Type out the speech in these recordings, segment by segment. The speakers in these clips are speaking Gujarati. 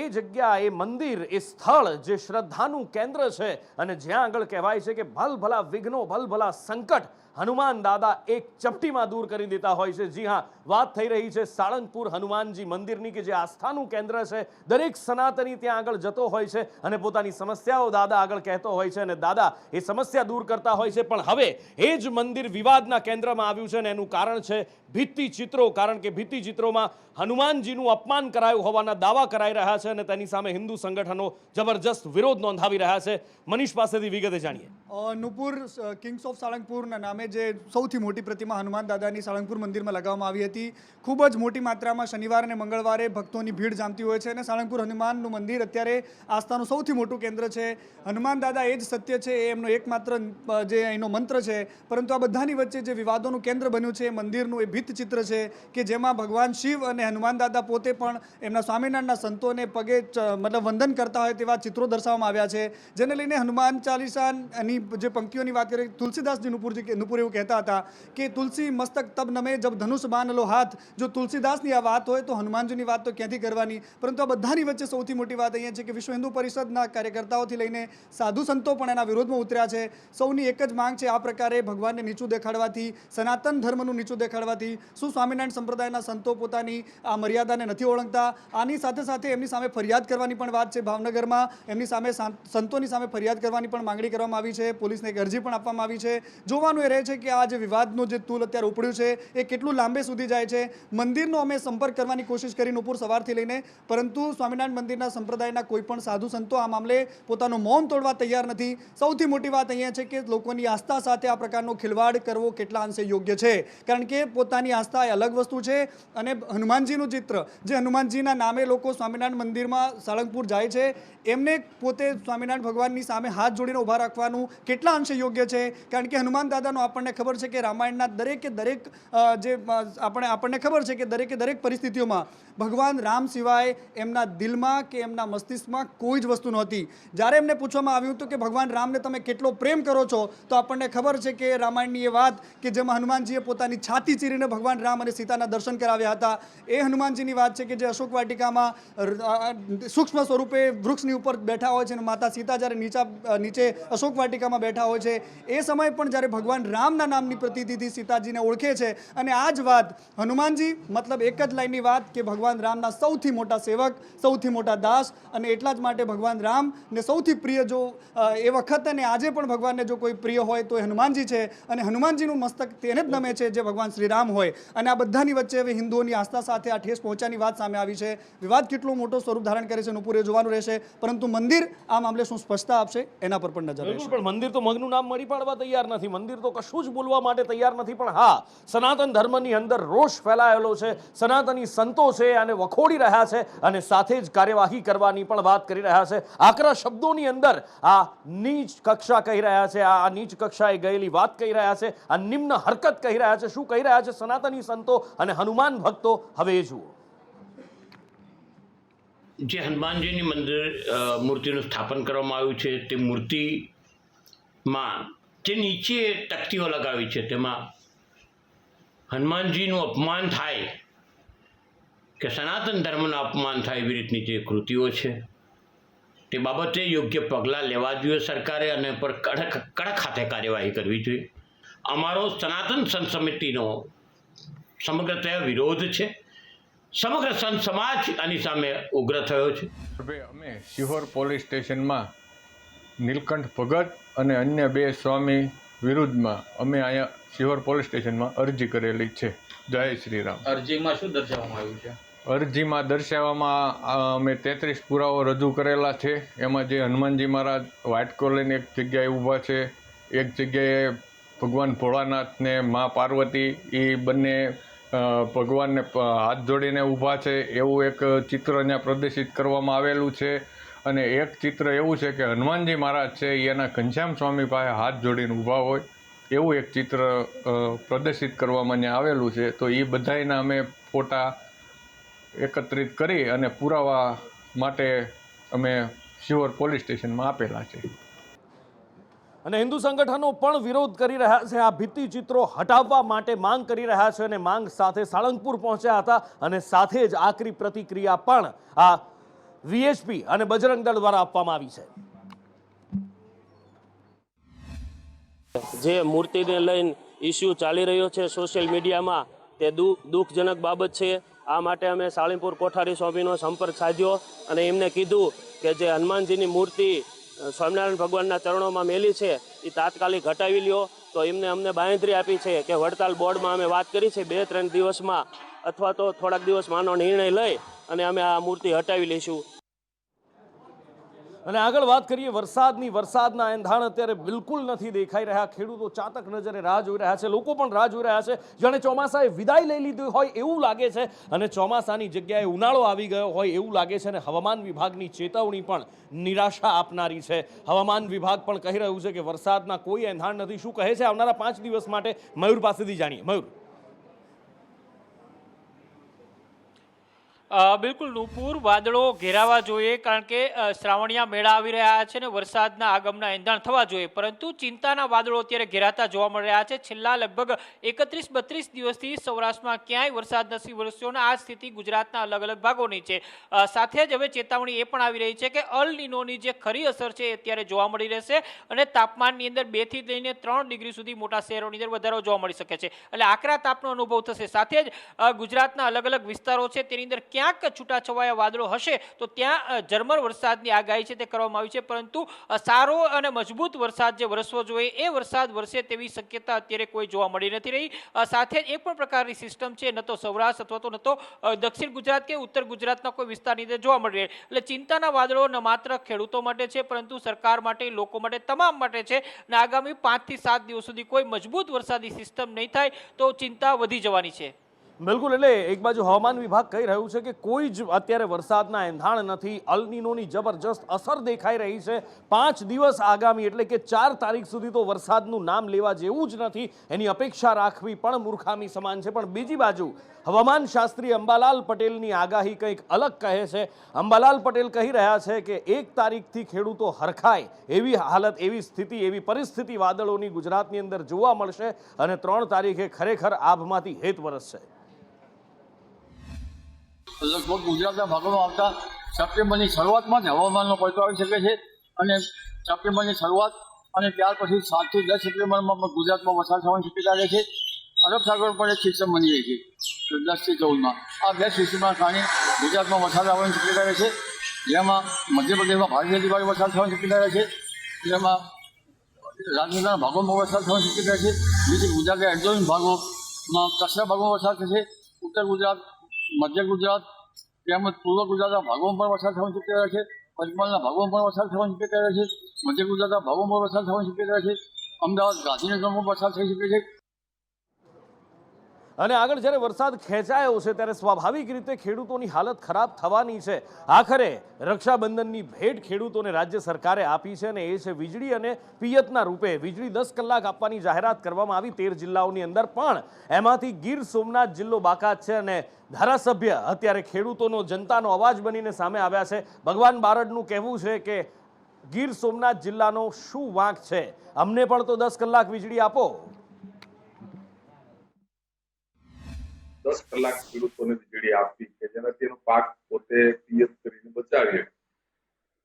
એ જગ્યા, એ મંદિર, એ સ્થળ જે શ્રદ્ધાનું કેન્દ્ર છે અને જ્યાં આગળ કહેવાય છે કે ભલભલા વિઘ્નો, ભલભલા સંકટ હનુમાન દાદા એક ચપટીમાં દૂર કરી દેતા હોય છે. જી હા, વાત થઈ રહી છે સાળંગપુર હનુમાનજી મંદિરની, કે જે આસ્થાનું કેન્દ્ર છે. દરેક સનાતની ત્યાં આગળ જતો હોય છે અને પોતાની સમસ્યાઓ દાદા આગળ કહેતો હોય છે અને દાદા એ સમસ્યા દૂર કરતા હોય છે. પણ હવે એ જ મંદિર વિવાદના કેન્દ્રમાં આવ્યું છે અને એનું કારણ છે ભિત્તિ ચિત્રો. કારણ કે ભિત્તિ ચિત્રોમાં હનુમાનજીનું અપમાન કરાયું હોવાના દાવા કરાઈ રહ્યા છે અને તેની સામે હિન્દુ સંગઠનો જબરજસ્ત વિરોધ નોંધાવી રહ્યા છે. મનીષ પાસેથી વિગતે જાણીએ. નુપુર કિંગ્સ ઓફ સાળંગપુરના નામે જે સૌથી મોટી પ્રતિમા હનુમાન દાદાની સાળંગપુર મંદિરમાં લગાવવામાં આવી હતી. ખૂબ જ મોટી માત્રામાં શનિવાર અને મંગળવારે ભક્તોની ભીડ જામતી હોય છે અને સાળંગપુર હનુમાનનું મંદિર અત્યારે આસ્થાનું સૌથી મોટું કેન્દ્ર છે. હનુમાન દાદા એ જ સત્ય છે, એ એમનો એકમાત્ર જે એનો મંત્ર છે. પરંતુ આ બધાની વચ્ચે જે વિવાદોનું કેન્દ્ર બન્યું છે એ મંદિરનું એ ભિત્ત ચિત્ર છે કે જેમાં ભગવાન શિવ અને હનુમાન દાદા પોતે પણ એમના સ્વામિનારાયણના સંતોને પગે મતલબ વંદન કરતા હોય તેવા ચિત્રો દર્શાવવામાં આવ્યા છે. જેને લઈને હનુમાન ચાલીસાની જે પંક્તિઓની વાત કરીએ, તુલસીદાસજી નુપુર એવું કહેતા હતા કે તુલસી મસ્તક તબ નમે જબ ધનુષ બાન લો હાથ. જો તુલસીદાસની આ વાત હોય તો હનુમાનજીની વાત તો ક્યાંથી કરવાની. પરંતુ આ બધાની વચ્ચે સૌથી મોટી વાત અહીંયા છે કે વિશ્વ હિન્દુ પરિષદના કાર્યકર્તાઓથી લઈને સાધુ સંતો પણ એના વિરોધમાં ઉતર્યા છે. સૌની એક જ માંગ છે, આ પ્રકારે ભગવાનને નીચું દેખાડવાથી, સનાતન ધર્મનું નીચું દેખાડવાથી શું સ્વામિનારાયણ સંપ્રદાયના સંતો પોતાની આ મર્યાદાને નથી ઓળંગતા? આની સાથે સાથે એમની સામે ફરિયાદ કરવાની પણ વાત છે. ભાવનગરમાં એમની સામે સંતોની સામે ફરિયાદ કરવાની પણ માંગણી કરવામાં આવી છે. પોલીસને એક અરજી પણ આપવામાં આવી છે. જોવાનું એ રહે છે કે આ જે વિવાદનું જે તૂલ અત્યારે ઉપડ્યું છે એ કેટલું લાંબે સુધી જાય છે. મંદિરનો અમે સંપર્ક કરવાની કોશિશ કરી નુપુર સવારથી લઈને, પરંતુ સ્વામિનારાયણ મંદિરના સંપ્રદાયના કોઈ પણ સાધુ સંતો આ મામલે પોતાનું મૌન તોડવા તૈયાર નથી. સૌથી મોટી વાત અહીંયા છે કે લોકોની આસ્થા સાથે આ પ્રકારનો ખિલવાડ કરવો કેટલા અંશે યોગ્ય છે. કારણ કે પોતાની આસ્થા એ અલગ વસ્તુ છે અને હનુમાનજીનું ચિત્ર, જે હનુમાનજીના નામે લોકો સ્વામિનારાયણ મંદિરમાં સાળંગપુર જાય છે, એમને પોતે સ્વામિનારાયણ ભગવાનની સામે હાથ જોડીને ઊભા રાખવાનું કેટલા અંશે યોગ્ય છે? કારણ કે હનુમાન દાદાનો આપણને ખબર છે કે રામાયણના દરેકે દરેક જે આપણને ખબર છે કે દરેકે દરેક પરિસ્થિતિઓમાં ભગવાન રામ સિવાય એમના દિલમાં કે એમના મસ્તિષ્કમાં કોઈ જ વસ્તુ નહોતી. જ્યારે એમને પૂછવામાં આવ્યું હતું કે ભગવાન રામને તમે કેટલો પ્રેમ કરો છો, તો આપણને ખબર છે કે રામાયણની એ વાત કે જેમાં હનુમાનજીએ પોતાની છાતી ચીરીને ભગવાન રામ અને સીતાના દર્શન કરાવ્યા હતા, એ હનુમાનજીની વાત છે કે જે અશોક વાટિકામાં સૂક્ષ્મ સ્વરૂપે વૃક્ષની ઉપર બેઠા હોય છે અને માતા સીતા જ્યારે નીચે અશોક વાટિકામાં બેઠા હોય છે, એ સમય પણ જ્યારે ભગવાન રામના નામની પ્રતીતિથી સીતાજીને ઓળખે છે. અને આ જ વાત હનુમાનજી, મતલબ એક જ લાઈનની વાત કે ભગવાન રામના સૌથી મોટા સેવક, સૌથી મોટા દાસ, અને એટલા જ માટે ભગવાન રામને સૌથી પ્રિય જો એ વખત અને આજે પણ ભગવાનને જો કોઈ પ્રિય હોય તો એ હનુમાનજી છે. અને હનુમાનજીનું મસ્તક તેને જ નમે છે જે ભગવાન શ્રી રામ હોય. અને આ બધાની વચ્ચે હવે હિન્દુઓની આસ્થા સાથે આ ઠેસ પહોંચાની વાત સામે આવી છે. વિવાદ કેટલો મોટો સ્વરૂપ ધારણ કરે છે નુપુરે જોવાનું રહેશે. પરંતુ મંદિર આ મામલે શું સ્પષ્ટતા આપશે એના પર પણ નજર રહેશે. પણ મંદિર તો મગનું નામ મળી પાડવા તૈયાર નથી. મંદિર તો કશું જ બોલવા માટે તૈયાર નથી. પણ હા, સનાતન ધર્મની અંદર રોષ ફેલાયેલો છે. સનાતની સંતો છે અને વખોડી રહ્યા છે અને સાથે જ કાર્યવાહી કરવાની પણ વાત કરી રહ્યા છે. આકરા શબ્દોની અંદર આ નીચ કક્ષા કહી રહ્યા છે, આ નીચ કક્ષાએ ગયેલી વાત કહી રહ્યા છે, આ નિમ્ન હરકત કહી રહ્યા છે. શું કહી રહ્યા છે સનાતની સંતો અને હનુમાન ભક્તો, હવે એ જુઓ. જે હનુમાનજીની મૂર્તિનું સ્થાપન કરવામાં આવ્યું છે, તે મૂર્તિમાં જે નીચે તકતીઓ લગાવી છે તેમાં હનુમાનજીનું અપમાન થાય કે સનાતન ધર્મનું અપમાન થાય એવી રીતની જે કૃતિઓ છે, તે બાબતે યોગ્ય પગલાં લેવા જોઈએ સરકારે અને પર કડક હાથે કાર્યવાહી કરવી જોઈએ. અમારો સનાતન સંત સમિતિનો સમગ્રતયા વિરોધ છે. સમગ્ર સંત સમાજ આની સામે ઉગ્ર થયો છે. અમે શિહોર પોલીસ સ્ટેશનમાં નીલકંઠ ભગત અને અન્ય 2 સ્વામી વિરુદ્ધમાં અમે અહીંયા શિહોર પોલીસ સ્ટેશનમાં અરજી કરેલી છે. જય શ્રી રામ. અરજીમાં શું દર્શાવવામાં આવ્યું છે? અરજીમાં દર્શાવવામાં અમે 33 પુરાવો રજૂ કરેલા છે. એમાં જે હનુમાનજી મહારાજ વ્હાઇટ કોલરની એક જગ્યાએ ઊભા છે, એક જગ્યાએ ભગવાન ભોળાનાથ ને મા પાર્વતી એ બંને ભગવાનને હાથ જોડીને ઊભા છે એવું એક ચિત્ર અહીંયા પ્રદર્શિત કરવામાં આવેલું છે. અને એક ચિત્ર એવું છે કે હનુમાનજી મહારાજ છે એના ઘનશ્યામ સ્વામી પાસે હાથ જોડીને ઊભા હોય એવું એક ચિત્ર પ્રદર્શિત કરવામાં અહીંયા આવેલું છે. તો એ બધાના અમે ફોટા એકત્રિત કરી અને પુરાવા માટે અમે શિહોર પોલીસ સ્ટેશનમાં આપેલા છે. અને હિન્દુ સંગઠનો પણ વિરોધ કરી રહ્યા છે. આ ભિત્તિ ચિત્રો હટાવવા માટે માંગ કરી રહ્યા છે અને માંગ સાથે સાળંગપુર પહોંચ્યા હતા અને સાથે જ આકરી પ્રતિક્રિયા પણ આ વીએચપી અને બજરંગ દળ દ્વારા આપવામાં આવી છે. જે મૂર્તિને લઈને ઇસ્યુ ચાલી રહ્યો છે સોશિયલ મીડિયામાં તે દુઃખજનક બાબત છે. આ માટે અમે સાળીપુર કોઠારી સ્વામીનો સંપર્ક સાધ્યો અને એમને કીધું કે જે હનુમાનજીની મૂર્તિ સ્વામિનારાયણ ભગવાનના ચરણોમાં મેલી છે એ તાત્કાલિક હટાવી લ્યો. તો અમને બાંહેધરી આપી છે કે વડતાલ બોર્ડમાં અમે વાત કરી છે 2-3 દિવસમાં અથવા તો થોડાક દિવસમાંનો નિર્ણય લઈ અને અમે આ મૂર્તિ હટાવી લઈશું. અને આગળ વાત કરીએ વરસાદના એંધાણ અત્યારે બિલકુલ નથી દેખાઈ રહ્યા. ખેડૂતો ચાતક નજરે રાહ જોઈ રહ્યા છે, લોકો પણ રાહ જોઈ રહ્યા છે. જાણે ચોમાસાએ વિદાય લઈ લીધી હોય એવું લાગે છે અને ચોમાસાની જગ્યાએ ઉનાળો આવી ગયો હોય એવું લાગે છે. અને હવામાન વિભાગની ચેતવણી પણ નિરાશા આપનારી છે. હવામાન વિભાગ પણ કહી રહ્યું છે કે વરસાદના કોઈ એંધાણ નથી. શું કહે છે આવનારા 5 દિવસ માટે, મયુર પાસેથી જાણીએ. મયુર. બિલકુલ નુપુર, વાદળો ઘેરાવા જોઈએ કારણ કે શ્રાવણિયા મેળા આવી રહ્યા છે ને વરસાદના આગમના એંધાણ થવા જોઈએ, પરંતુ ચિંતાના વાદળો અત્યારે ઘેરાતા જોવા મળી રહ્યા છે. છેલ્લા લગભગ 31-32 દિવસથી સૌરાષ્ટ્રમાં ક્યાંય વરસાદ નથી વરસ્યો અને આ સ્થિતિ ગુજરાતના અલગ અલગ ભાગોની છે. સાથે જ હવે ચેતવણી એ પણ આવી રહી છે કે અલ નીનોની જે ખરી અસર છે એ અત્યારે જોવા મળી રહેશે અને તાપમાનની અંદર 2 થી લઈને 3 ડિગ્રી સુધી મોટા શહેરોની અંદર વધારો જોવા મળી શકે છે. એટલે આકરા તાપનો અનુભવ થશે. સાથે જ ગુજરાતના અલગ અલગ વિસ્તારો છે તેની અંદર ક્યાંક છૂટાછવાયા વાદળો હશે તો ત્યાં ઝરમર વરસાદની આગાહી છે તે કરવામાં આવી છે, પરંતુ સારો અને મજબૂત વરસાદ જે વરસવો જોઈએ એ વરસાદ વરસે તેવી શક્યતા અત્યારે કોઈ જોવા મળી નથી રહી. સાથે જ એક પણ પ્રકારની સિસ્ટમ છે ન તો સૌરાષ્ટ્ર અથવા તો ન તો દક્ષિણ ગુજરાત કે ઉત્તર ગુજરાતના કોઈ વિસ્તારની અંદર જોવા મળી રહી. એટલે ચિંતાના વાદળો ન માત્ર ખેડૂતો માટે છે પરંતુ સરકાર માટે, લોકો માટે, તમામ માટે છે. અને આગામી 5 થી 7 દિવસ સુધી કોઈ મજબૂત વરસાદી સિસ્ટમ નહીં થાય તો ચિંતા વધી જવાની છે. બિલકુલ. એટલે એક બાજુ હવામાન વિભાગ કહી રહ્યું છે કે કોઈ જ અત્યારે વરસાદના એંધાણ નથી. અલ નીનોની જબરજસ્ત અસર દેખાઈ રહી છે. 5 દિવસ આગામી એટલે કે 4 તારીખ સુધી તો વરસાદનું નામ લેવા જેવું જ નથી. એની અપેક્ષા રાખવી પણ મૂર્ખામી સમાન છે. પણ બીજી બાજુ હવામાન શાસ્ત્રી અંબાલાલ પટેલની આગાહી કંઈક અલગ કહે છે. અંબાલાલ પટેલ કહી રહ્યા છે કે 1 તારીખથી ખેડૂતો હરખાય એવી હાલત, એવી સ્થિતિ, એવી પરિસ્થિતિ વાદળોની ગુજરાતની અંદર જોવા મળશે અને 3 તારીખે ખરેખર આભમાંથી હેત વરસશે. લગભગ ગુજરાતના ભાગોમાં આવતા સપ્ટેમ્બરની શરૂઆતમાં જ હવામાનનો પલટો આવી શકે છે અને સપ્ટેમ્બરની શરૂઆત અને ત્યાર પછી 7 થી 10 સપ્ટેમ્બરમાં પણ ગુજરાતમાં વરસાદ થવાની શક્યતા રહે છે. અરબ સાગર પર એક સિસ્ટમ બની રહી છે 10 થી 14માં. આ 2 સિસ્ટમના કારણે ગુજરાતમાં વરસાદ આવવાની શક્યતા રહે છે, જેમાં મધ્યપ્રદેશમાં ભારેથી ભારે વરસાદ થવાની શક્યતા રહે છે, જેમાં રાજસ્થાનના ભાગોમાં વરસાદ થવાની શક્યતા રહે છે. બીજી ગુજરાતના એક્ઝોન ભાગોમાં કચ્છના ભાગોમાં વરસાદ થશે. ઉત્તર ગુજરાત, મધ્ય ગુજરાત તેમજ પૂર્વ ગુજરાતના ભાગોમાં પણ વરસાદ થવાની શક્યતા રહે છે. પંચમહાલના ભાગોમાં પણ વરસાદ થવાની શક્યતા રહે છે. મધ્ય ગુજરાતના ભાગોમાં પણ વરસાદ થવાની શક્યતા રહે છે. અમદાવાદ, ગાંધીનગરમાં વરસાદ થઈ શકે છે. અને આગળ જ્યારે વરસાદ ખેંચાયો છે ત્યારે સ્વાભાવિક રીતે ખેડૂતોની હાલત ખરાબ થવાની છે. આખરે રક્ષાબંધનની ભેટ ખેડૂતોને રાજ્ય સરકારે આપી છે અને એ છે વીજળી અને પિયતના રૂપે. વીજળી 10 કલાક આપવાની જાહેરાત કરવામાં આવી 13 જિલ્લાઓની અંદર, પણ એમાંથી ગીર સોમનાથ જિલ્લો બાકાત છે. અને ધારાસભ્ય અત્યારે ખેડૂતોનો, જનતાનો અવાજ બનીને સામે આવ્યા છે. ભગવાન બારડનું કહેવું છે કે ગીર સોમનાથ જિલ્લાનો શું વાંક છે, અમને પણ તો 10 કલાક વીજળી આપો. 10 કલાક ખેડૂતોને વીજળી આપવી કે જેનાથી એનો પાક પોતે પિયત કરીને બચાવીએ.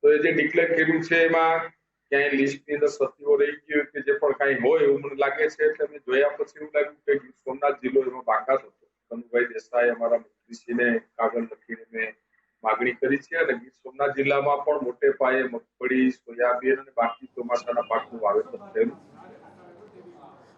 તો એ જે ડિક્લેર કર્યું છે એમાં ક્યાંય લિસ્ટની અંદર સતીઓ રહી ગઈ કે જે પણ કાંઈ હોય એવું મને લાગે છે. એટલે મેં જોયા પછી એવું લાગ્યું કે ગીર સોમનાથ જિલ્લો એમાં બાકાત હતો. કનુભાઈ દેસાઈ અમારા મંત્રીશ્રીને કાગળ લખીને મેં માગણી કરી છે અને ગીર સોમનાથ જિલ્લામાં પણ મોટે પાયે મગફળી, સોયાબીન અને બાકી ચોમાસાના પાકનું વાવેતર થયેલું.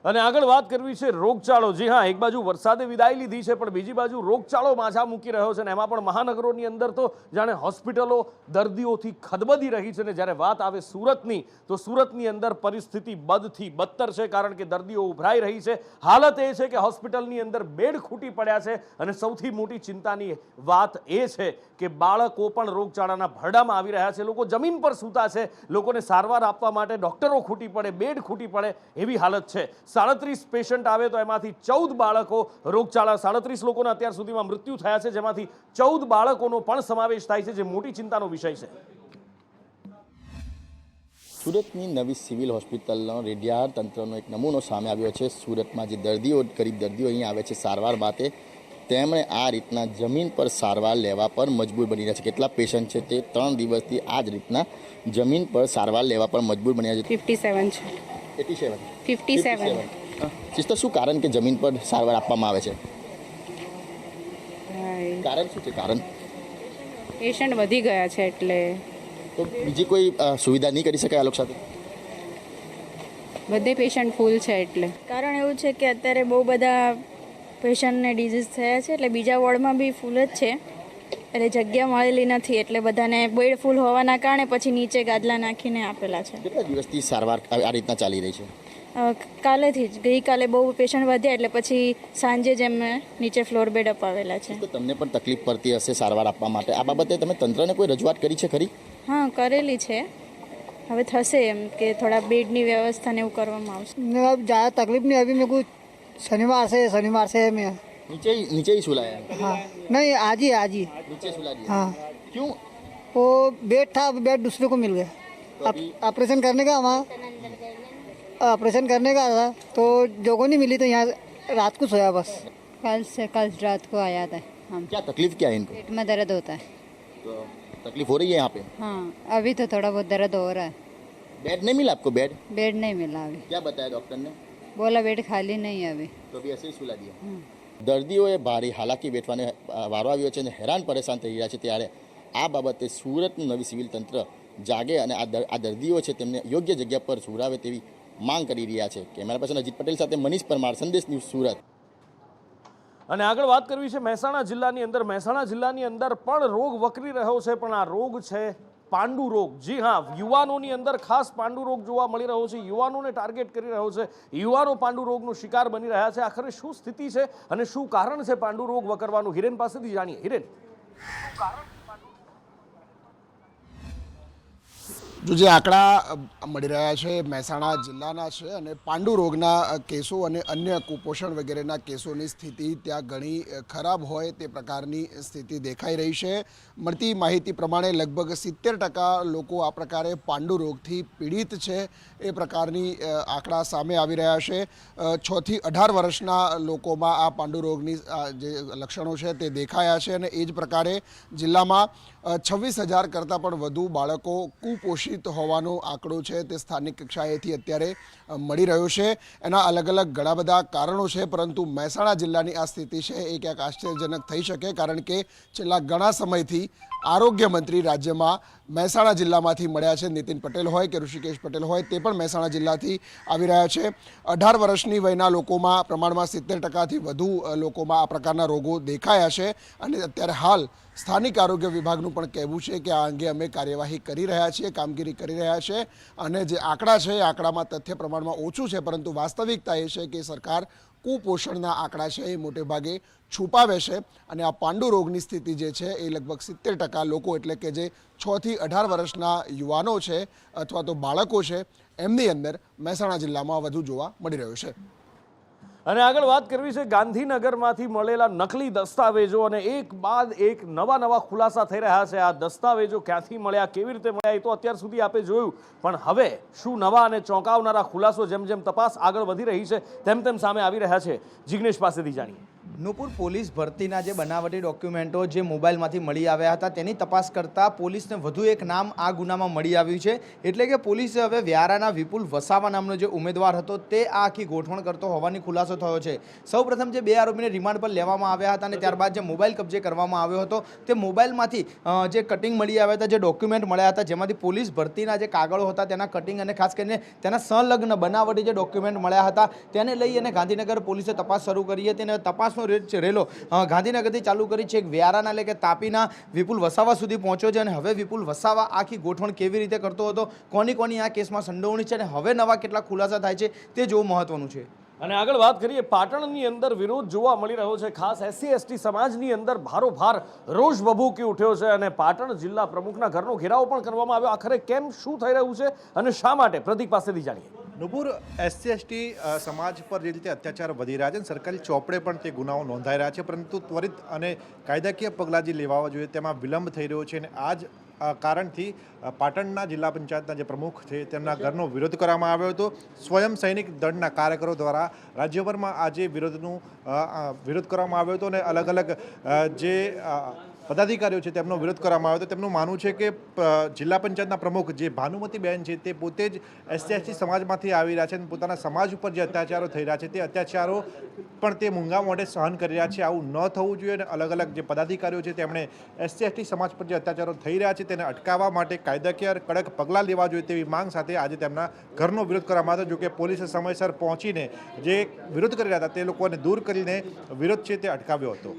અને આગળ વાત કરવી છે રોગચાળો. જી હા, એક બાજુ વરસાદે વિદાય લીધી છે પણ બીજી બાજુ રોગચાળો માથા મૂકી રહ્યો છે. અને એમાં પણ મહાનગરોની અંદર તો જાણે હોસ્પિટલો દર્દીઓથી ખદબદી રહી છે. અને જ્યારે વાત આવે સુરતની, તો સુરતની અંદર પરિસ્થિતિ બદથી બદતર છે, કારણ કે દર્દીઓ ઉભરાઈ રહી છે. હાલત એ છે કે હોસ્પિટલની અંદર બેડ ખૂટી પડ્યા છે. અને સૌથી મોટી ચિંતાની વાત એ છે કે બાળકો પણ રોગચાળાના ભરડામાં આવી રહ્યા છે. લોકો જમીન પર સૂતા છે. લોકોને સારવાર આપવા માટે ડોક્ટરો ખૂટી પડે, બેડ ખૂટી પડે એવી હાલત છે. 37 પેશન્ટ આવે તો એમાંથી 14 બાળકો રોગચાળા, 37 લોકોના અત્યાર સુધીમાં મૃત્યુ થયા છે, જેમાંથી 14 બાળકોનો પણ સમાવેશ થાય છે, જે મોટી ચિંતાનો વિષય છે. સુરતની નવી સિવિલ હોસ્પિટલનો રેડિયાર તંત્રનો એક નમૂનો સામે આવ્યો છે. સુરતમાં જે દર્દીઓ, ગરીબ દર્દીઓ અહીં આવે છે સારવાર માટે, તેમણે આ રીતના જમીન પર સારવાર લેવા પર મજબૂર બની રહ્યા છે. કેટલા પેશન્ટ છે તે 3 દિવસથી આ જ રીતના જમીન પર સારવાર લેવા પર મજબૂર બન્યા છે. 57 છે. 57. સિસ્ટર, શું કારણ કે જમીન પર સારવાર આપવામાં આવે છે? કારણ શું છે? કારણ પેશન્ટ વધી ગયા છે એટલે તો બીજી કોઈ સુવિધા નહીં કરી શકાય આ લોકો સાથે? બધે પેશન્ટ ફૂલ છે એટલે કારણ એવું છે કે અત્યારે બહુ બધા પેશન્ટને ડિઝીઝ થયા છે એટલે બીજા વોર્ડમાં બી ફૂલ જ છે એટલે જગ્યા મળેલી નથી એટલે બધાને બેડ ફૂલ હોવાના કારણે પછી નીચે ગાદલા નાખીને આપેલા છે. કેટલા દિવસથી સારવાર આ રીતના ચાલી રહી છે? કાલેથી જ ગઈકાલે બહુ પેશન્ટ વધ્યા એટલે પછી સાંજે જ એમને નીચે ફ્લોર બેડ અપાવેલા છે. તો તમને પણ તકલીફ પડતી હશે સારવાર આપવા માટે. આ બાબતે તમે તંત્રને કોઈ રજૂઆત કરી છે ખરી? હા, કરેલી છે. હવે થશે એમ કે થોડા બેડની વ્યवस्थા ને એવું કરવામાં આવશે. ज़्यादा तकलीफ नहीं अभी मेरे को शनिवार से मैं नीचे ही सुलाया है? हाँ नहीं आज ही नीचे सुला दिया? हाँ क्यों? वो बेड था बेड दूसरे को मिल गया. ऑपरेशन करने का था तो जो को नहीं मिली तो यहाँ रात को सोया बस. कल रात को आया था हम. क्या तकलीफ क्या है इनको? पेट में दर्द होता है. तो तकलीफ हो रही है यहाँ पे? हाँ, अभी तो थोड़ा बहुत दर्द हो रहा है. बेड नहीं मिला आपको? बेड नहीं मिला अभी. क्या बताया डॉक्टर ने? बोला बेड खाली नहीं है अभी. તો બી એસે સુલા દિયા. દર્દીઓએ ભારે હાલાકી વેઠવાને વારો આવ્યો છે અને હેરાન પરેશાન થઈ રહ્યા છે. ત્યારે આ બાબતે સુરતનું નવી સિવિલ તંત્ર જાગે અને આ દર્દીઓ છે તેમને યોગ્ય જગ્યા પર સુરાવે તેવી માંગ કરી રહ્યા છે. કેમેરા પર્સન અજીત પટેલ સાથે મનીષ પરમાર, સંદેશ ન્યૂઝ, સુરત. અને આગળ વાત કરવી છે મહેસાણા જિલ્લાની અંદર પણ રોગ વકરી રહ્યો છે, પણ આ રોગ છે પાંડુ રોગ. જી હા, યુવાનોની અંદર ખાસ પાંડુ રોગ જોવા મળી રહ્યો છે. યુવાનોને ટાર્ગેટ કરી રહ્યો છે. યુવાનો પાંડુ રોગનો શિકાર બની રહ્યા છે. આખરે શું સ્થિતિ છે અને શું કારણ છે પાંડુ રોગ વકરવાનું? હિરેન પાસેથી જાણીએ. હિરેન, જો જે આંકડા મળી રહ્યા છે મહેસાણા જિલ્લાના છે અને પાંડુ રોગના કેસો અને અન્ય કુપોષણ વગેરેના કેસોની સ્થિતિ ત્યાં ઘણી ખરાબ હોય તે પ્રકારની સ્થિતિ દેખાઈ રહી છે. મળતી માહિતી પ્રમાણે લગભગ 70% લોકો આ પ્રકારે પાંડુ રોગથી પીડિત છે એ પ્રકારની આંકડા સામે આવી રહ્યા છે. 6 થી 18 વર્ષના લોકોમાં આ પાંડુ રોગની જે લક્ષણો છે તે દેખાયા છે અને એ જ પ્રકારે જિલ્લામાં 26,000 કરતાં પણ વધુ બાળકો કુપોષિત હોવાનો આંકડો છે તે સ્થાનિક કક્ષાએથી અત્યારે મળી રહ્યો છે. એના અલગ અલગ ઘણા બધા કારણો છે, પરંતુ મહેસાણા જિલ્લાની આ સ્થિતિ છે એ ક્યાંક આશ્ચર્યજનક થઈ શકે, કારણ કે છેલ્લા ઘણા સમયથી આરોગ્ય મંત્રી રાજ્યમાં મહેસાણા જિલ્લામાંથી મળ્યા છે. નીતિન પટેલ હોય કે ઋષિકેશ પટેલ હોય તે પણ મહેસાણા જિલ્લાથી આવી રહ્યા છે. 18 વર્ષની વયના લોકોમાં પ્રમાણમાં 70%થી વધુ લોકોમાં આ પ્રકારના રોગો દેખાયા છે અને અત્યારે હાલ સ્થાનિક આરોગ્ય વિભાગનું પણ કહેવું છે કે આ અંગે અમે કાર્યવાહી કરી રહ્યા છીએ, કામગીરી કરી રહ્યા છે અને જે આંકડા છે એ આંકડામાં તથ્ય પ્રમાણમાં ઓછું છે, પરંતુ વાસ્તવિકતા એ છે કે સરકાર કુપોષણના આંકડા છે એ મોટે ભાગે છુપાવે છે અને આ પાંડુ રોગની સ્થિતિ જે છે એ લગભગ 70% લોકો એટલે કે જે 6 થી 18 વર્ષના યુવાનો છે અથવા તો બાળકો છે એમની અંદર મહેસાણા જિલ્લામાં વધુ જોવા મળી રહ્યું છે. અને આગળ વાત કરવી છે ગાંધીનગરમાંથી મળેલા નકલી દસ્તાવેજો અને એક બાદ એક નવા ખુલાસા થઈ રહ્યા છે. આ દસ્તાવેજો ક્યાંથી મળ્યા, કેવી રીતે મળ્યા, એ તો અત્યાર સુધી આપે જોયું, પણ હવે શું નવા અને ચોંકાવનારા ખુલાસો જેમ જેમ તપાસ આગળ વધી રહી છે તેમ સામે આવી રહ્યા છે? જિગ્નેશ પાસેથી જાણીએ. નૂપુર, પોલીસ ભરતીના જે બનાવટી ડોક્યુમેન્ટો જે મોબાઈલમાંથી મળી આવ્યા હતા તેની તપાસ કરતાં પોલીસને વધુ એક નામ આ ગુનામાં મળી આવ્યું છે. એટલે કે પોલીસે હવે વ્યારાના વિપુલ વસાવા નામનો જે ઉમેદવાર હતો તે આ આખી ગોઠવણ કરતો હોવાની ખુલાસો થયો છે. સૌપ્રથમ જે 2 આરોપીને રિમાન્ડ પર લેવામાં આવ્યા હતા અને ત્યારબાદ જે મોબાઈલ કબજે કરવામાં આવ્યો હતો તે મોબાઈલમાંથી જે કટિંગ મળી આવ્યા હતા, જે ડોક્યુમેન્ટ મળ્યા હતા, જેમાંથી પોલીસ ભરતીના જે કાગળો હતા તેના કટિંગ અને ખાસ કરીને તેના સંલગ્ન બનાવટી જે ડોક્યુમેન્ટ મળ્યા હતા તેને લઈ અને ગાંધીનગર પોલીસે તપાસ શરૂ કરી હતી અને તપાસનો રેલો ગાંધીનગરથી ચાલુ કરી છે. વ્યારાના એટલે કે તાપીના વિપુલ વસાવા સુધી પહોંચ્યો છે અને હવે વિપુલ વસાવા આખી ગોઠવણ કેવી રીતે કરતો હતો, કોની આ કેસમાં સંડોવણી છે અને હવે નવા કેટલા ખુલાસા થાય છે તે જોવું મહત્વનું છે. અને આગળ વાત કરીએ, પાટણની અંદર વિરોધ જોવા મળી રહ્યો છે. ખાસ SC/ST સમાજની અંદર ભારોભાર રોષ ભભૂકી ઉઠ્યો છે અને પાટણ જિલ્લા પ્રમુખના ઘરનો ઘેરાવ પણ કરવામાં આવ્યો. આખરે કેમ, શું થઈ રહ્યું છે અને શા માટે? પ્રતિક પાસેથી જાણીએ. નૂપુર, SC/ST સમાજ પર જે રીતે અત્યાચાર વધી રહ્યા છે અને સરકારી ચોપડે પણ તે ગુનાઓ નોંધાઈ રહ્યા છે, પરંતુ ત્વરિત અને કાયદાકીય પગલાં જે લેવા જોઈએ તેમાં વિલંબ થઈ રહ્યો છે અને આજ કારણથી પાટણના જિલ્લા પંચાયતના જે પ્રમુખ છે તેમના ઘરનો વિરોધ કરવામાં આવ્યો હતો. સ્વયં સૈનિક દળના કાર્યકરો દ્વારા રાજ્યભરમાં આજે વિરોધ કરવામાં આવ્યો હતો અને અલગ અલગ જે પદાધિકારીઓ છે તેમનો વિરોધ કરવામાં આવ્યો હતો. તેમનું માનવું છે કે જિલ્લા પંચાયતના પ્રમુખ જે ભાનુમતીબેન છે તે પોતે જ SC/ST સમાજમાંથી આવી રહ્યા છે અને પોતાના સમાજ ઉપર જે અત્યાચારો થઈ રહ્યા છે તે અત્યાચારો પણ તે મૂંગા મોઢે સહન કરી રહ્યા છે. આવું ન થવું જોઈએ અને અલગ અલગ જે પદાધિકારીઓ છે તેમણે SC/ST સમાજ પર જે અત્યાચારો થઈ રહ્યા છે તેને અટકાવવા માટે કાયદાકીય કડક પગલાં લેવા જોઈએ તેવી માંગ સાથે આજે તેમના ઘરનો વિરોધ કરવામાં આવ્યો. જોકે પોલીસે સમયસર પહોંચીને જે વિરોધ કરી રહ્યા હતા તે લોકોને દૂર કરીને વિરોધ છે તે અટકાવ્યો હતો.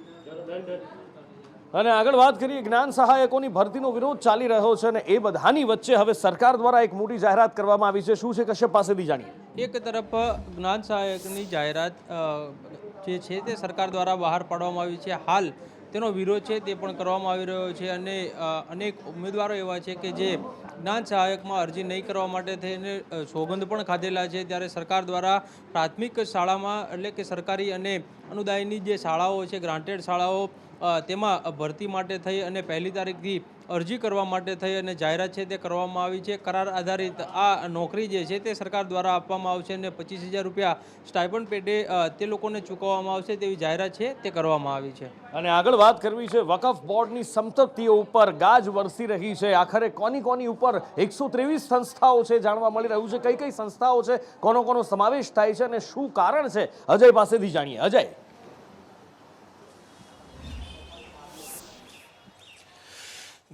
અને આગળ વાત કરીએ, જ્ઞાન સહાયકોની ભરતીનો વિરોધ ચાલી રહ્યો છે અને એ બધાની વચ્ચે હવે સરકાર દ્વારા એક મોટી જાહેરાત કરવામાં આવી છે. શું છે, કશ્યપ પાસેથી જાણીએ. એક તરફ જ્ઞાન સહાયકની જાહેરાત જે છે તે સરકાર દ્વારા બહાર પાડવામાં આવી છે. હાલ તેનો વિરોધ છે તે પણ કરવામાં આવી રહ્યો છે અને અનેક ઉમેદવારો એવા છે કે જે જ્ઞાન સહાયકમાં અરજી નહીં કરવા માટે થઈને સોગંદ પણ ખાધેલા છે. ત્યારે સરકાર દ્વારા પ્રાથમિક શાળામાં એટલે કે સરકારી અને અનુદાયની જે શાળાઓ છે, ગ્રાન્ટેડ શાળાઓ, તેમાં ભરતી માટે થઈ અને 1લી તારીખથી અરજી કરવા માટે થઈ અને જાહેરાત છે તે કરવામાં આવી છે. કરાર આધારિત આ નોકરી જે છે તે સરકાર દ્વારા આપવામાં આવશે અને 25,000 રૂપિયા સ્ટાઇપન્ડ પેટે તે લોકોને ચૂકવવામાં આવશે તેવી જાહેરાત છે તે કરવામાં આવી છે. અને આગળ વાત કરવી છે, વકફ બોર્ડની સંપત્તિઓ ઉપર ગાજ વરસી રહી છે. આખરે કોની ઉપર 123 સંસ્થાઓ છે જાણવા મળી રહ્યું છે. કઈ કઈ સંસ્થાઓ છે, કોનો સમાવેશ થાય છે અને શું કારણ છે, અજય પાસેથી જાણીએ. અજય.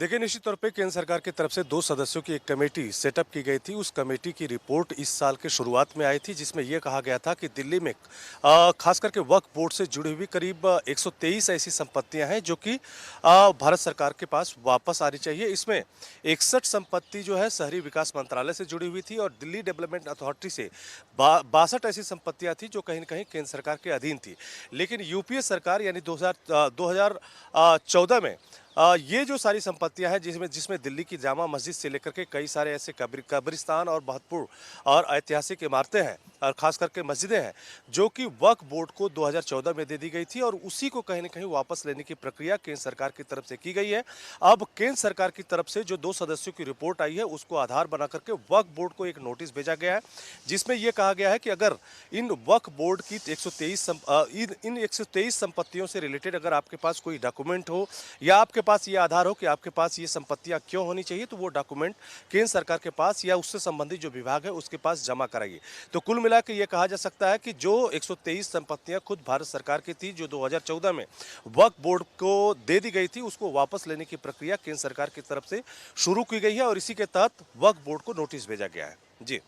देखिए, निश्चित तौर पे केंद्र सरकार की तरफ से 2 सदस्यों की एक कमेटी सेटअप की गई थी. उस कमेटी की रिपोर्ट इस साल के शुरुआत में आई थी जिसमें यह कहा गया था कि दिल्ली में खास करके वक्फ बोर्ड से जुड़ी हुई करीब 123 ऐसी संपत्तियां हैं जो कि भारत सरकार के पास वापस आनी चाहिए. इसमें 61 संपत्ति जो है शहरी विकास मंत्रालय से जुड़ी हुई थी और दिल्ली डेवलपमेंट अथॉरिटी से 62 ऐसी संपत्तियां थी जो कहीं न कहीं केंद्र सरकार के अधीन थी. लेकिन यूपीए सरकार यानी 2014 में ये जो सारी संपत्तियां हैं जिसमें दिल्ली की जामा मस्जिद से लेकर के कई सारे ऐसे कब्रिस्तान और महत्वपूर्ण और ऐतिहासिक इमारतें हैं और खास करके मस्जिदें हैं जो कि वक्फ बोर्ड को 2014 में दे दी गई थी और उसी को कहीं न कहीं वापस लेने की प्रक्रिया केंद्र सरकार की तरफ से की गई है. अब केंद्र सरकार की तरफ से जो 2 सदस्यों की रिपोर्ट आई है उसको आधार बना करके वक्फ बोर्ड को एक नोटिस भेजा गया है जिसमें यह कहा गया है कि अगर इन वक्फ बोर्ड की 123 संपत्तियों से रिलेटेड अगर आपके पास कोई डॉक्यूमेंट हो या आपके पास ये आधार हो कि आपके पास ये संपत्तियां क्यों होनी चाहिए तो वो डॉक्यूमेंट केंद्र सरकार के पास या उससे संबंधित जो विभाग है उसके पास जमा कराइए. तो कुल मिला के ये कहा जा सकता है कि जो 123 संपत्तियां खुद भारत सरकार की थी जो 2014 में वक्फ बोर्ड को दे दी गई थी उसको वापस लेने की प्रक्रिया केंद्र सरकार की तरफ से शुरू की गई है और इसी के तहत वक्फ बोर्ड को नोटिस भेजा गया है. जी.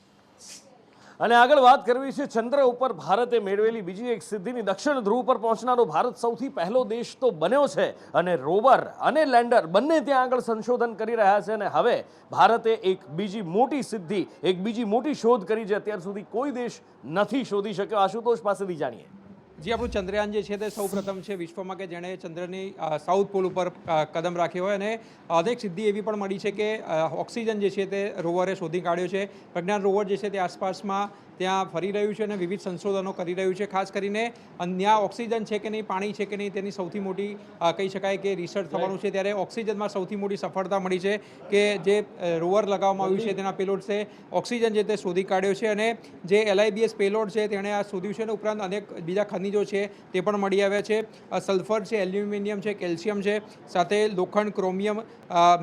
અને આગળ વાત કરવી છે, ચંદ્ર ઉપર ભારતે મેળવેલી બીજી એક સિદ્ધિની. દક્ષિણ ધ્રુવ પર પહોંચનારો ભારત સૌથી પહેલો દેશ તો બન્યો છે અને રોવર અને લેન્ડર બંને ત્યાં આગળ સંશોધન કરી રહ્યા છે અને હવે ભારતે એક બીજી મોટી સિદ્ધિ, એક બીજી મોટી શોધ કરી છે અત્યાર સુધી કોઈ દેશ નથી શોધી શક્યો. આશુતોષ પાસેથી જાણીએ. જે આપણું ચંદ્રયાન જે છે તે સૌ પ્રથમ છે વિશ્વમાં કે જેણે ચંદ્રની સાઉથ પોલ ઉપર કદમ રાખ્યો હોય અને અનેક સિદ્ધિ એવી પણ મળી છે કે ઓક્સિજન જે છે તે રોવરે શોધી કાઢ્યો છે. પ્રજ્ઞાન રોવર જે છે તે આસપાસમાં ત્યાં ફરી રહ્યું છે અને વિવિધ સંશોધનો કરી રહ્યું છે. ખાસ કરીને ત્યાં ઓક્સિજન છે કે નહીં, પાણી છે કે નહીં, તેની સૌથી મોટી કહી શકાય કે રિસર્ચ થવાનું છે. ત્યારે ઓક્સિજનમાં સૌથી મોટી સફળતા મળી છે કે જે રોવર લગાવવામાં આવ્યું છે તેના પેલોડ્સે ઓક્સિજન જે તે શોધી કાઢ્યો છે અને જે LIBS પેલોડ છે તેણે આ શોધ્યું છે અને ઉપરાંત અનેક બીજા ખનિજો છે તે પણ મળી આવ્યા છે. સલ્ફર છે, એલ્યુમિનિયમ છે, કેલ્શિયમ છે, સાથે લોખંડ, ક્રોમિયમ,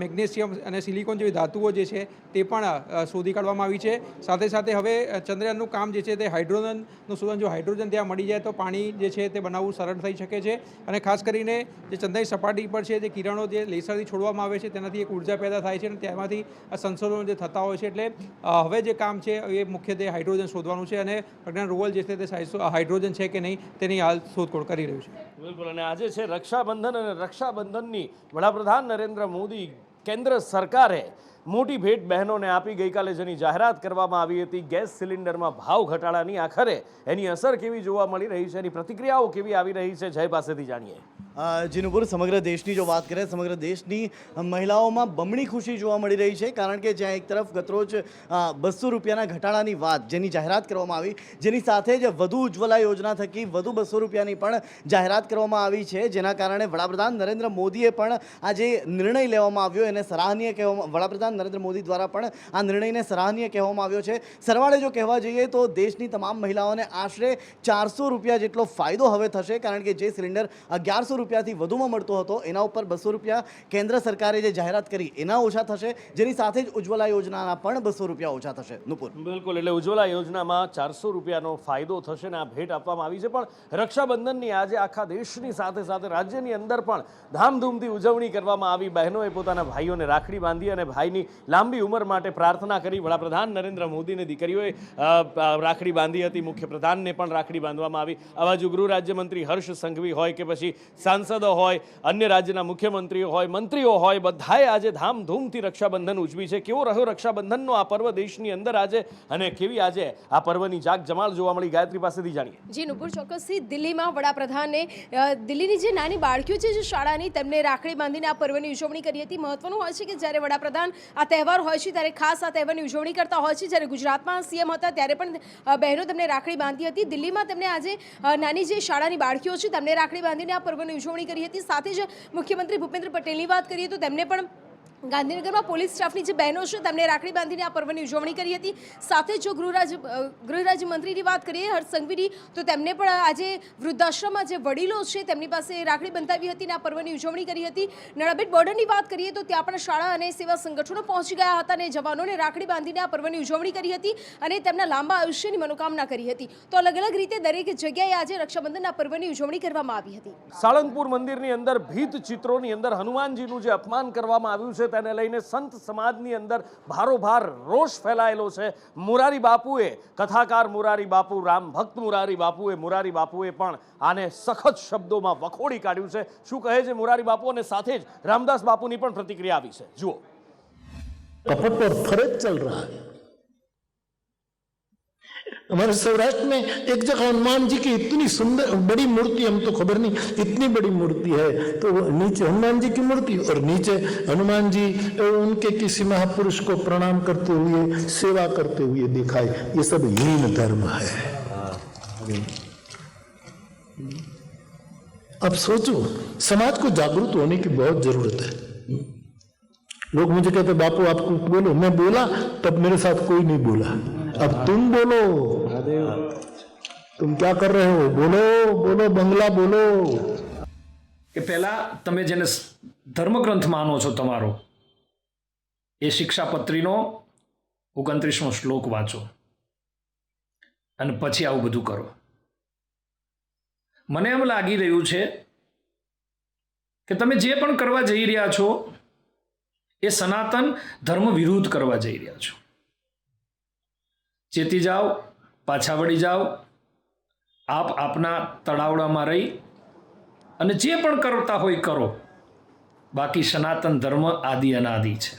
મેગ્નેશિયમ અને સિલિકોન જેવી ધાતુઓ જે છે તે પણ શોધી કાઢવામાં આવી છે. સાથે સાથે હવે ચંદ્રયાનનું કામ જે છે તે હાઇડ્રોજનનું શોધન, જો હાઇડ્રોજન ત્યાં મળી જાય તો પાણી જે છે તે બનાવવું સરળ થઈ શકે છે અને ખાસ કરીને જે ચંદ્રની સપાટી પર છે જે કિરણો જે લેસરથી છોડવામાં આવે છે તેનાથી એક ઉર્જા પેદા થાય છે અને તેમાંથી આ સંશોધનો જે થતા હોય છે. એટલે હવે જે કામ છે એ મુખ્યત્વે હાઇડ્રોજન શોધવાનું છે અને પ્રજ્ઞાન રોવર જે છે તે હાઇડ્રોજન છે કે નહીં તેની હાલ શોધખોળ કરી રહ્યું છે. બિલકુલ. અને આજે છે રક્ષાબંધન અને રક્ષાબંધનની વડાપ્રધાન નરેન્દ્ર મોદી કેન્દ્ર સરકારે મોટી ભેટ બહેનોને આપી. ગઈકાલે જેની જાહેરાત કરવામાં આવી હતી ગેસ સિલિન્ડરમાં ભાવ ઘટાડાની, આખરે એની અસર કેવી જોવા મળી રહી છે, એની પ્રતિક્રિયાઓ કેવી આવી રહી છે, જય પાસેથી જાણીએ. જીનુપુર, સમગ્ર દેશની જો વાત કરીએ, સમગ્ર દેશની મહિલાઓમાં બમણી ખુશી જોવા મળી રહી છે, કારણ કે જ્યાં એક તરફ ગતરોજ 200 રૂપિયાના ઘટાડાની વાત જેની જાહેરાત કરવામાં આવી, જેની સાથે જ વધુ ઉજ્જવલા યોજના થકી વધુ 200 રૂપિયાની પણ જાહેરાત કરવામાં આવી છે, જેના કારણે વડાપ્રધાન નરેન્દ્ર મોદીએ પણ આ જે નિર્ણય લેવામાં આવ્યો એને સરાહનીય કહેવામાં, વડાપ્રધાન નરેન્દ્ર મોદી દ્વારા પણ આ નિર્ણયને સરાહનીય કહેવામાં આવ્યો છે. સરવાળે જો કહેવા જઈએ તો દેશની તમામ મહિલાઓને આશરે 400 રૂપિયા જેટલો ફાયદો હવે થશે, કારણ કે જે સિલિન્ડર 1100 રૂપિયાથી વધુમાં મળતો હતો એના ઉપર 200 રૂપિયા કેન્દ્ર સરકારે જે જાહેરાત કરી એના ઓછા થશે, જેની સાથે જ ઉજ્જવલા યોજનાના પણ 200 રૂપિયા ઓછા થશે. નુપુર, બિલકુલ, એટલે ઉજ્જવલા યોજનામાં 400 રૂપિયાનો ફાયદો થશે ને આ ભેટ આપવામાં આવી છે. પણ રક્ષાબંધનની આજે આખા દેશની સાથે સાથે રાજ્યની અંદર પણ ધામધૂમથી ઉજવણી કરવામાં આવી. બહેનોએ પોતાના ભાઈઓને રાખડી બાંધી અને ભાઈની લાંબી ઉંમર માટે પ્રાર્થના કરી. વડાપ્રધાન નરેન્દ્ર મોદીને દીકરીઓએ રાખડી બાંધી હતી, મુખ્યપ્રધાનને પણ રાખડી બાંધવામાં આવી. આ બાજુ ગૃહ રાજ્યમંત્રી હર્ષ સંઘવી હોય કે પછી સાંસદો હોય, અન્ય રાજ્યના મુખ્યમંત્રીઓ હોય, મંત્રીઓ હોય, બધાએ આજે ધામધૂમથી રક્ષાબંધન ઉજવી છે. કેવો રહ્યો રક્ષાબંધનનો આ પર્વ દેશની અંદર આજે, અને કેવી આજે આ પર્વની જાગ જમાલ જોવા મળી? ગાયત્રી પાસેથી જાણીએ. જી નુપુર, ચોક્કસથી દિલ્હીમાં વડાપ્રધાને દિલ્હીની જે નાની બાળકીઓ છે જે શાળાની, તેમને રાખડી બાંધીને આ પર્વની ઉજવણી કરી હતી. મહત્વનું હોય છે કે જ્યારે વડાપ્રધાન આ તહેવાર હોય છે ત્યારે ખાસ આ તહેવારની ઉજવણી કરતા હોય છે. જ્યારે ગુજરાતમાં સીએમ હતા ત્યારે પણ બહેનો તેમને રાખડી બાંધી હતી. દિલ્હીમાં તેમને આજે નાની જે શાળાની બાળકીઓ છે તેમને રાખડી બાંધીને આ પર્વની ઉજવણી કરી હતી. સાથે જ મુખ્યમંત્રી ભૂપેન્દ્ર પટેલની વાત કરીએ તો તેમને પણ ગાંધીનગરમાં પોલીસ સ્ટાફની જે બહેનો છે તેમને રાખડી બાંધીને આ પર્વની ઉજવણી કરી હતી. સાથે જો ગૃહ રાજ્યમંત્રીની વાત કરીએ હર્ષ સંઘવીની, તો તેમને પણ આજે વૃદ્ધાશ્રમમાં જે વડીલો છે તેમની પાસે રાખડી બંધાવી હતી અને આ પર્વની ઉજવણી કરી હતી. નડાબેટ બોર્ડરની વાત કરીએ તો ત્યાં પણ શાળા અને સેવા સંગઠનો પહોંચી ગયા હતા અને જવાનોને રાખડી બાંધીને આ પર્વની ઉજવણી કરી હતી અને તેમના લાંબા આયુષ્યની મનોકામના કરી હતી. તો અલગ અલગ રીતે દરેક જગ્યાએ આજે રક્ષાબંધનના પર્વની ઉજવણી કરવામાં આવી હતી. સાળંગપુર મંદિરની અંદર ભીત ચિત્રોની અંદર હનુમાનજીનું જે અપમાન કરવામાં આવ્યું છે તેને લઈને સંત સમાજની અંદર ભારોભાર રોષ ફેલાયેલો છે. મોરારી બાપુએ, કથાકાર મોરારી બાપુ, રામ ભક્ત મોરારી બાપુએ પણ આને સખત શબ્દોમાં વખોડી કાઢ્યું છે. શું કહે છે મોરારી બાપુ, અને સાથે જ રામદાસ બાપુની પણ પ્રતિક્રિયા આવી છે. જુઓ. कपट पर फर्ज चल रहा है. हमारे सौराष्ट्र में एक जगह हनुमान जी की इतनी सुंदर बड़ी मूर्ति, हम तो खबर नहीं इतनी बड़ी मूर्ति है, तो नीचे हनुमान जी की मूर्ति और नीचे हनुमान जी उनके किसी महापुरुष को प्रणाम करते हुए, सेवा करते हुए दिखाए. ये सब हीन धर्म है. अब सोचो, समाज को जागरूक होने की बहुत जरूरत है. लोग मुझे कहते बापू आप कुछ बोलो, मैं बोला तब मेरे साथ कोई नहीं बोला. अब तुम बोलो, तुम क्या कर रहे हो, बोलो बोलो, बंगला बोलो. કે પહેલા તમે જેને ધર્મગ્રંથ માનો છો તમારો એ શિક્ષાપત્રીનો 29મો શ્લોક વાંચો અને પછી આવું બધું કરો. મને એમ લાગી રહ્યું છે કે તમે જે પણ કરવા જઈ રહ્યા છો એ સનાતન ધર્મ વિરુદ્ધ કરવા જઈ રહ્યા છો. ચેતી જાઓ, પાછા વળી જાઓ. આપ આપના તળાવડામાં રહી અને જે પણ કરતા હોય કરો. બાકી સનાતન ધર્મ આદિ અનાદિ છે.